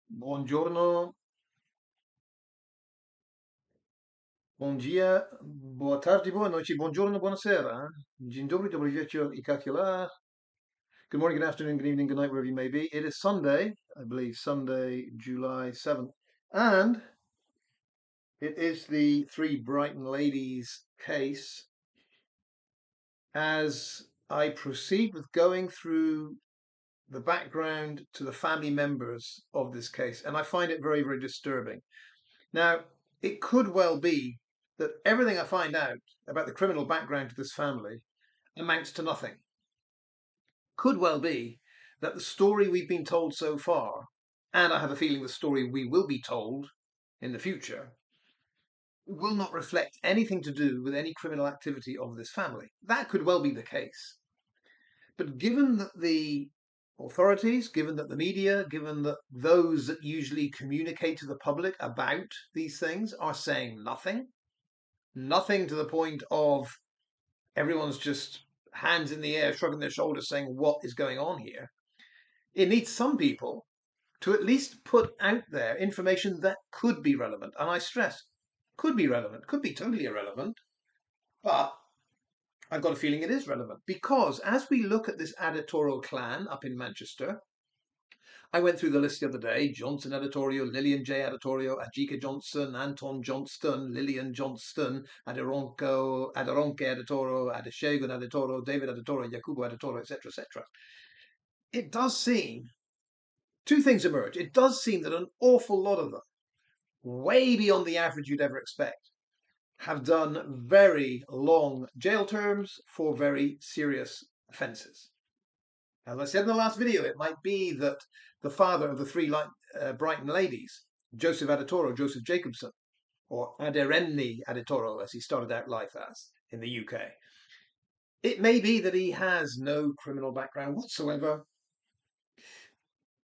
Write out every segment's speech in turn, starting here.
Buongiorno, buon dia, boa tarde, boa noite, buongiorno, buonasera. Dzień dobry, dobry wieczór i jak la. Good morning, good afternoon, good evening, good night, wherever you may be. It is Sunday, I believe Sunday, July 7th, and it is the three Brighton ladies case. As I proceed with going through the background to the family members of this case, and I find it very, very disturbing. Now, it could well be that everything I find out about the criminal background of this family amounts to nothing. Could well be that the story we've been told so far, and I have a feeling the story we will be told in the future, will not reflect anything to do with any criminal activity of this family. That could well be the case. But given that the authorities, given that the media, given that those that usually communicate to the public about these things are saying nothing to the point of everyone's just hands in the air, shrugging their shoulders, saying, what is going on here? It needs some people to at least put out there information that could be relevant. And I stress, could be relevant, could be totally irrelevant, but I've got a feeling it is relevant because as we look at this Adetoro clan up in Manchester, I went through the list the other day: Johnson Adetoro, Lillian J Adetoro, Ajika Johnson, Anton Johnstone, Lillian Johnstone, Aderonke Adetoro, Shegun Adetoro, David Adetoro, Yakub Adetoro, etc., etc. It does seem, two things emerge. It does seem that an awful lot of them, way beyond the average you'd ever expect, have done very long jail terms for very serious offences. As I said in the last video, it might be that the father of the three Brighton ladies, Joseph Jacobson, or Aderenni Adetoro, as he started out life as in the UK, it may be that he has no criminal background whatsoever,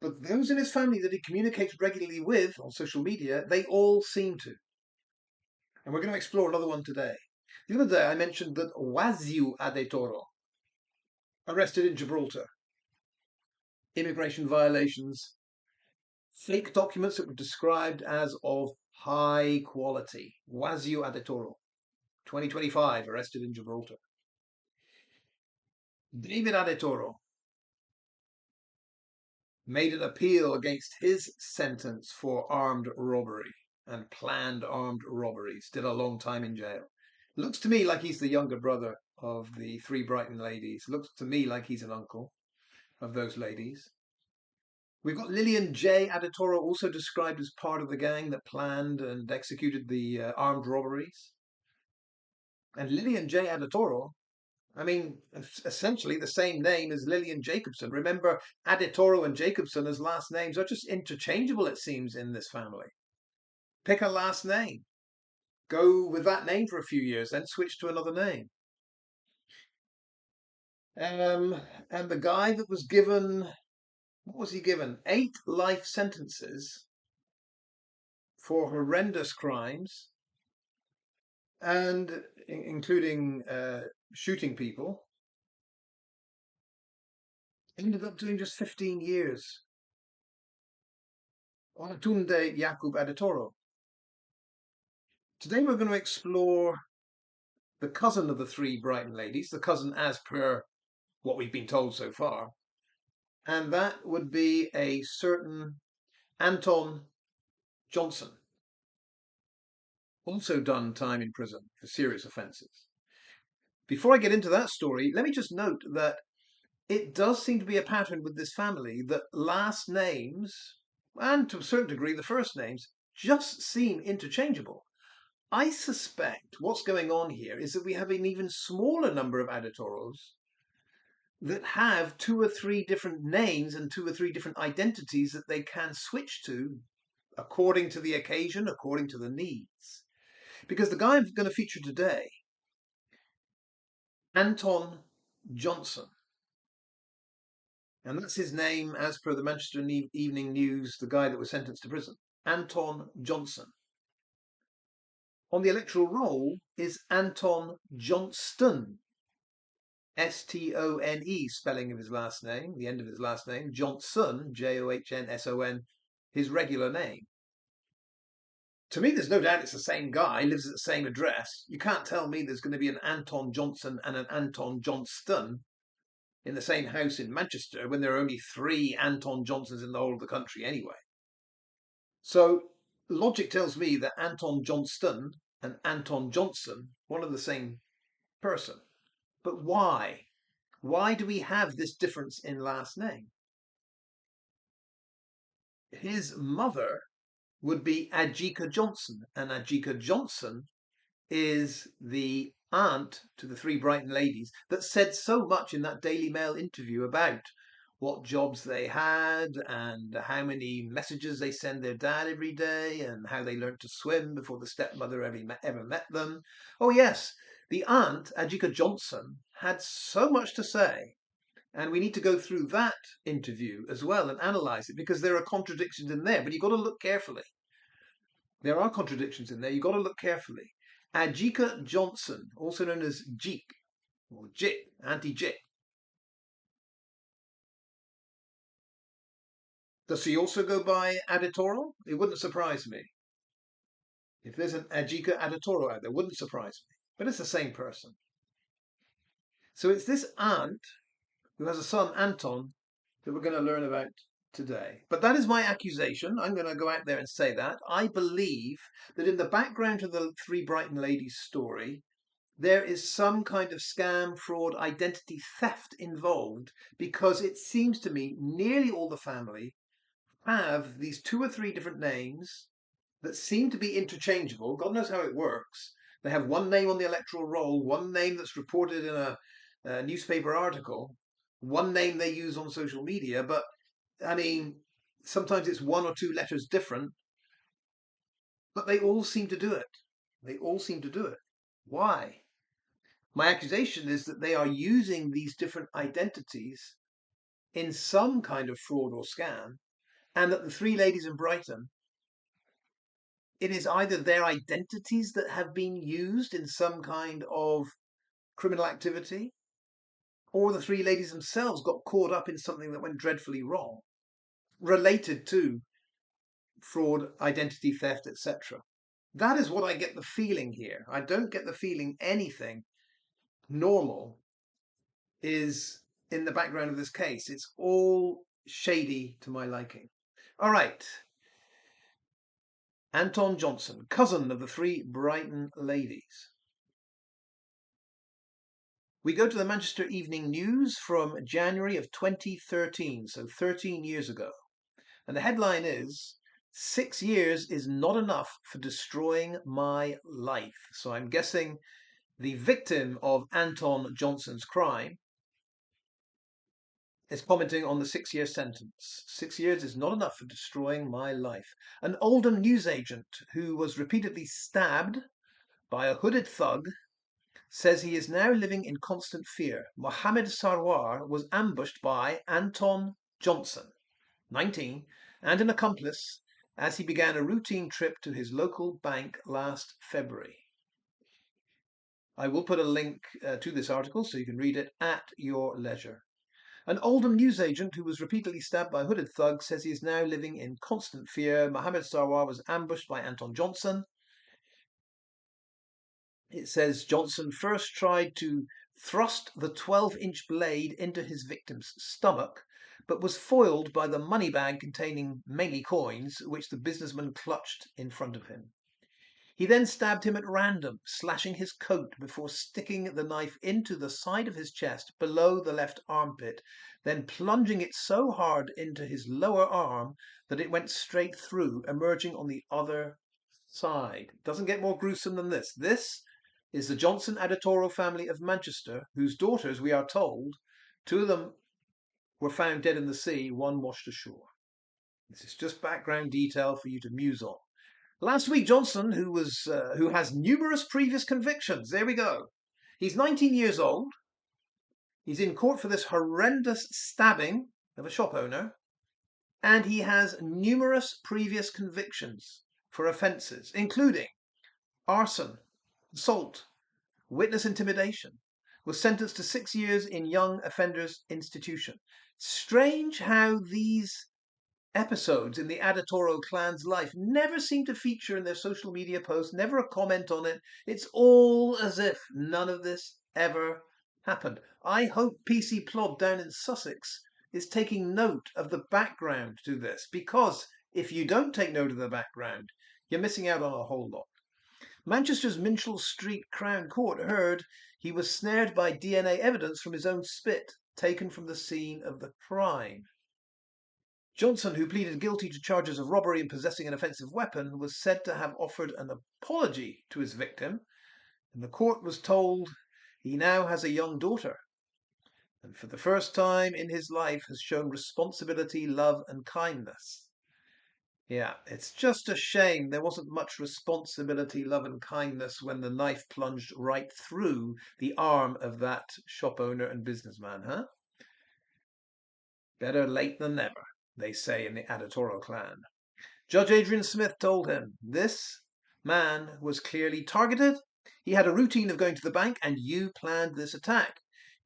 but those in his family that he communicates regularly with on social media, they all seem to. And we're going to explore another one today. The other day I mentioned that Wasiu Adetoro, arrested in Gibraltar, immigration violations, fake documents that were described as of high quality. Wasiu Adetoro, 2025, arrested in Gibraltar. David Adetoro made an appeal against his sentence for armed robbery and planned armed robberies. Did a long time in jail. Looks to me like he's the younger brother of the three Brighton ladies. Looks to me like he's an uncle of those ladies. We've got Lillian J Adetoro, also described as part of the gang that planned and executed the armed robberies. And Lillian J Adetoro, I mean, essentially the same name as Lillian Jacobson. Remember, Adetoro and Jacobson as last names are just interchangeable, it seems, in this family. Pick a last name. Go with that name for a few years, then switch to another name. And the guy that was given, what was he given? 8 life sentences for horrendous crimes, and including shooting people, ended up doing just 15 years. Olatunde Yakub Adetoro. Today we're going to explore the cousin of the three Brighton ladies, the cousin as per what we've been told so far, and that would be a certain Anton Johnson, also done time in prison for serious offences. Before I get into that story, let me just note that it does seem to be a pattern with this family that last names, and to a certain degree the first names, just seem interchangeable. I suspect what's going on here is that we have an even smaller number of Adetoros that have 2 or 3 different names and 2 or 3 different identities that they can switch to according to the occasion, according to the needs. Because the guy I'm going to feature today, Anton Johnson, and that's his name as per the Manchester Evening News, the guy that was sentenced to prison, Anton Johnson. On the electoral roll is Anton Johnstone, Stone, spelling of his last name, the end of his last name, Johnson, Johnsson, his regular name. To me, there's no doubt it's the same guy, lives at the same address. You can't tell me there's going to be an Anton Johnson and an Anton Johnstone in the same house in Manchester when there are only 3 Anton Johnsons in the whole of the country anyway. So logic tells me that Anton Johnstone and Anton Johnson, one and the same person. But why? Why do we have this difference in last name? His mother would be Adjika Johnson, and Adjika Johnson is the aunt to the 3 Brighton ladies that said so much in that Daily Mail interview about what jobs they had and how many messages they send their dad every day and how they learned to swim before the stepmother ever met them. Oh yes, the aunt, Adjika Johnson, had so much to say. And we need to go through that interview as well and analyse it, because there are contradictions in there, but you've got to look carefully. There are contradictions in there, you've got to look carefully. Adjika Johnson, also known as Jeek, or Jit, Auntie Jit. Does she also go by Adetoro? It wouldn't surprise me. If there's an Adjika Adetoro out there, it wouldn't surprise me. But it's the same person. So it's this aunt who has a son, Anton, that we're going to learn about today. But that is my accusation. I'm going to go out there and say that. I believe that in the background to the 3 Brighton ladies story, there is some kind of scam, fraud, identity theft involved, because it seems to me nearly all the family have these 2 or 3 different names that seem to be interchangeable. God knows how it works. They have one name on the electoral roll, one name that's reported in a newspaper article, one name they use on social media, but I mean, sometimes it's 1 or 2 letters different, but they all seem to do it. They all seem to do it. Why? My accusation is that they are using these different identities in some kind of fraud or scam, and that the 3 ladies in Brighton, it is either their identities that have been used in some kind of criminal activity, or the 3 ladies themselves got caught up in something that went dreadfully wrong, related to fraud, identity theft, etc. That is what I get the feeling here. I don't get the feeling anything normal is in the background of this case. It's all shady to my liking. All right. Anton Johnson, cousin of the 3 Brighton ladies. We go to the Manchester Evening News from January of 2013, so 13 years ago. And the headline is, 6 years is not enough for destroying my life. So I'm guessing the victim of Anton Johnson's crime is commenting on the 6-year sentence. 6 years is not enough for destroying my life. An Oldham newsagent who was repeatedly stabbed by a hooded thug says he is now living in constant fear. Mohammed Sarwar was ambushed by Anton Johnson, 19, and an accomplice as he began a routine trip to his local bank last February. I will put a link to this article so you can read it at your leisure. An Oldham newsagent who was repeatedly stabbed by a hooded thug says he is now living in constant fear. Mohammed Sarwar was ambushed by Anton Johnson. It says Johnson first tried to thrust the 12-inch blade into his victim's stomach, but was foiled by the money bag containing mainly coins, which the businessman clutched in front of him. He then stabbed him at random, slashing his coat before sticking the knife into the side of his chest below the left armpit, then plunging it so hard into his lower arm that it went straight through, emerging on the other side. Doesn't get more gruesome than this. This is the Johnson Adetoro family of Manchester, whose daughters, we are told, 2 of them were found dead in the sea, 1 washed ashore. This is just background detail for you to muse on. Last week, Johnson, who has numerous previous convictions, there we go. He's 19 years old. He's in court for this horrendous stabbing of a shop owner, and he has numerous previous convictions for offences, including arson, assault, witness intimidation. Was sentenced to 6 years in young offenders institution. Strange how these episodes in the Adetoro clan's life never seem to feature in their social media posts, never a comment on it. It's all as if none of this ever happened. I hope PC Plod down in Sussex is taking note of the background to this, because if you don't take note of the background, you're missing out on a whole lot. Manchester's Minchell Street Crown Court heard he was snared by DNA evidence from his own spit taken from the scene of the crime. Johnson, who pleaded guilty to charges of robbery and possessing an offensive weapon, was said to have offered an apology to his victim, and the court was told he now has a young daughter, and for the first time in his life has shown responsibility, love, and kindness. Yeah, it's just a shame there wasn't much responsibility, love, and kindness when the knife plunged right through the arm of that shop owner and businessman, huh? Better late than never, they say in the Adetoro clan. Judge Adrian Smith told him, this man was clearly targeted. He had a routine of going to the bank, and you planned this attack.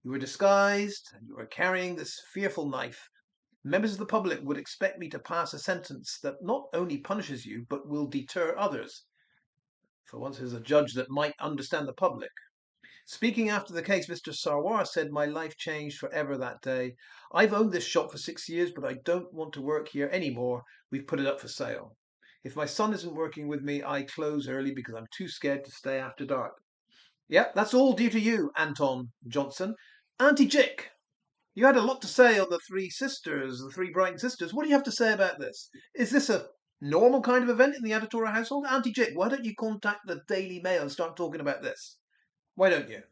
You were disguised, and you were carrying this fearful knife. Members of the public would expect me to pass a sentence that not only punishes you, but will deter others. For once there's a judge that might understand the public. Speaking after the case, Mr. Sarwar said, my life changed forever that day. I've owned this shop for 6 years, but I don't want to work here anymore. We've put it up for sale. If my son isn't working with me, I close early because I'm too scared to stay after dark. Yep, that's all due to you, Anton Johnson. Auntie Jick, you had a lot to say on the three Brighton sisters. What do you have to say about this? Is this a normal kind of event in the Adetoro household? Auntie Jick, why don't you contact the Daily Mail and start talking about this? Why don't you?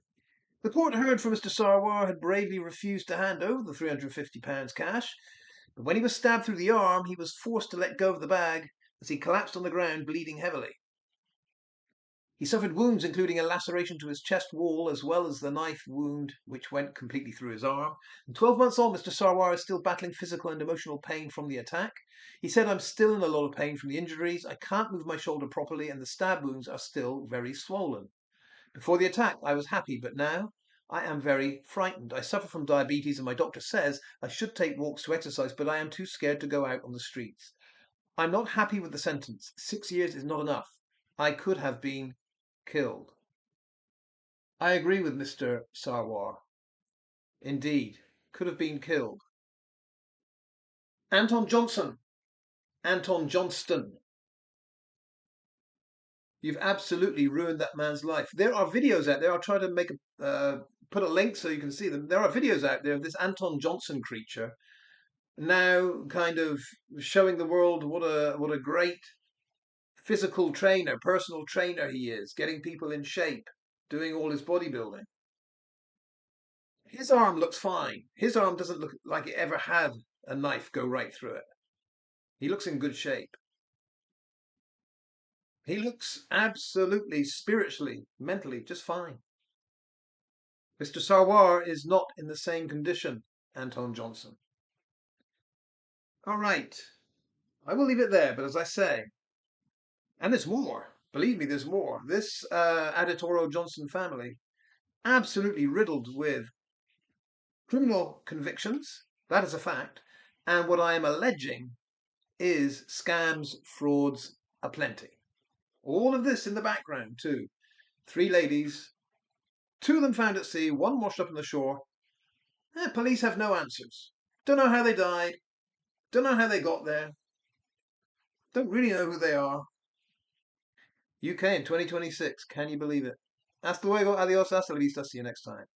The court heard from Mr. Sarwar had bravely refused to hand over the £350 cash, but when he was stabbed through the arm, he was forced to let go of the bag as he collapsed on the ground, bleeding heavily. He suffered wounds including a laceration to his chest wall, as well as the knife wound which went completely through his arm. And 12 months on, Mr. Sarwar is still battling physical and emotional pain from the attack. He said, I'm still in a lot of pain from the injuries. I can't move my shoulder properly, and the stab wounds are still very swollen. Before the attack, I was happy, but now I am very frightened. I suffer from diabetes, and my doctor says I should take walks to exercise, but I am too scared to go out on the streets. I'm not happy with the sentence. 6 years is not enough. I could have been killed. I agree with Mr. Sarwar. Indeed, could have been killed. Anton Johnson, Anton Johnstone, you've absolutely ruined that man's life. There are videos out there. I'll try to make put a link so you can see them. There are videos out there of this Anton Johnson creature now kind of showing the world what a great physical trainer, personal trainer he is, getting people in shape, doing all his bodybuilding. His arm looks fine. His arm doesn't look like it ever had a knife go right through it. He looks in good shape. He looks absolutely, spiritually, mentally, just fine. Mr. Sarwar is not in the same condition, Anton Johnson. All right. I will leave it there, but as I say, and there's more. Believe me, there's more. This Adetoro Johnson family, absolutely riddled with criminal convictions. That is a fact. And what I am alleging is scams, frauds aplenty. All of this in the background too. 3 ladies, 2 of them found at sea, 1 washed up on the shore. Police have no answers. Don't know how they died. Don't know how they got there. Don't really know who they are. UK in 2026. Can you believe it? Hasta luego. Adios. Hasta la vista. See you next time.